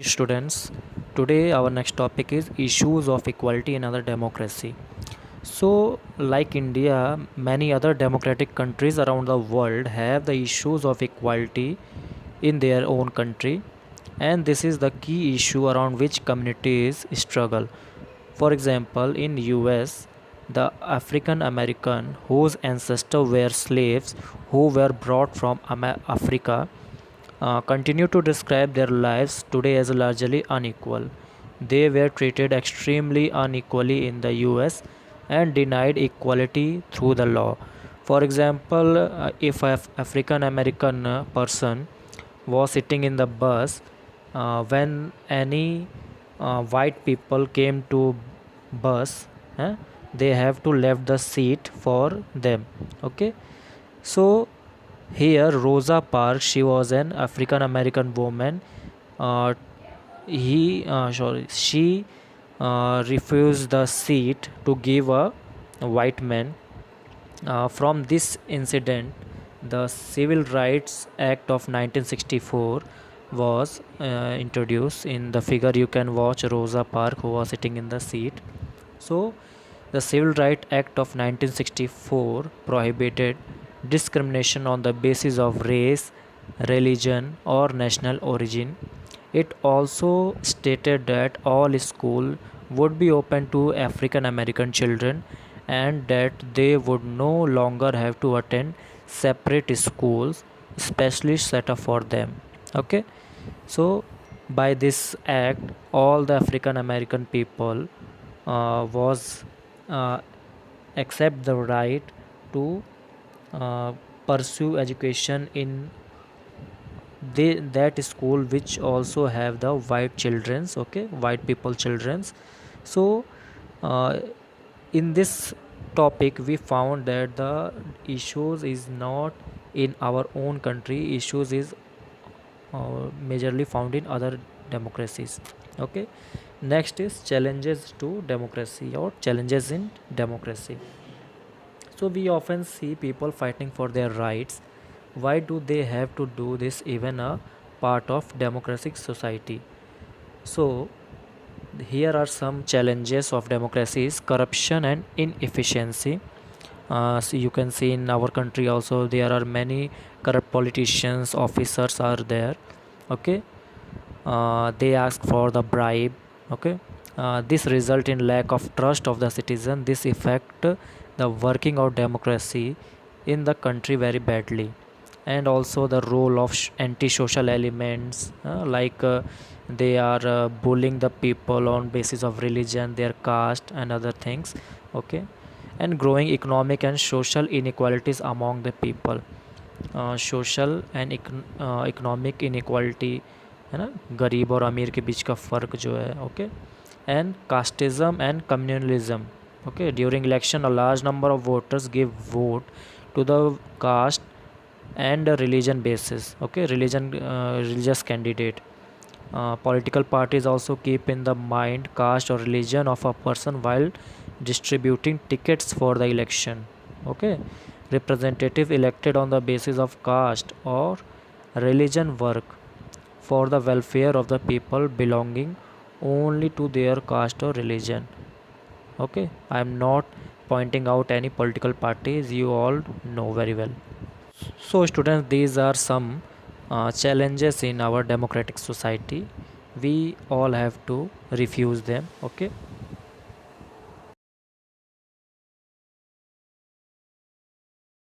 Students, today our next topic is issues of equality in other democracy. So, like India, many other democratic countries around the world have the issues of equality in their own country, and this is the key issue around which communities struggle. For example, in US, the African American whose ancestors were slaves who were brought from Africa continue to describe their lives today as largely unequal. They were treated extremely unequally in the US and denied equality through the law. For example, if an African American person was sitting in the bus, when any white people came to bus, eh, they have to left the seat for them. Okay, so here, Rosa Parks, she was an African American woman. Uh, she refused the seat to give a white man. From this incident, the Civil Rights Act of 1964 was introduced. In the figure, you can watch Rosa Parks who was sitting in the seat. So, the Civil Rights Act of 1964 prohibited discrimination on the basis of race, religion, or national origin. It also stated that all schools would be open to African American children and that they would no longer have to attend separate schools specially set up for them. Okay, so by this act, all the African American people was uh, accept the right to uh, pursue education in that school which also have the white children's, okay, white people children's. So uh, in this topic we found that the issues is not in our own country, issues is majorly found in other democracies. Okay, next is challenges to democracy or challenges in democracy. So we often see people fighting for their rights. Why do they have to do this even a part of democratic society? So here are some challenges of democracy is corruption and inefficiency. So you can see in our country also there are many corrupt politicians, officers are there. Okay, they ask for the bribe. Okay, this result in lack of trust of the citizen. This affect the working of democracy in the country very badly. And also the role of anti-social elements, they are bullying the people on basis of religion, their caste and other things. Okay, and growing economic and social inequalities among the people. Social and economic inequality है ना, गरीब और अमीर के बीच का फ़र्क जो है. Okay, and casteism and communalism. Okay, during election a large number of voters give vote to the caste and religion basis. Okay, religious candidate. Political parties also keep in the mind caste or religion of a person while distributing tickets for the election. Okay, representative elected on the basis of caste or religion work for the welfare of the people belonging only to their caste or religion. Okay, I am not pointing out any political parties, you all know very well. So, students, these are some challenges in our democratic society. We all have to refuse them. Okay.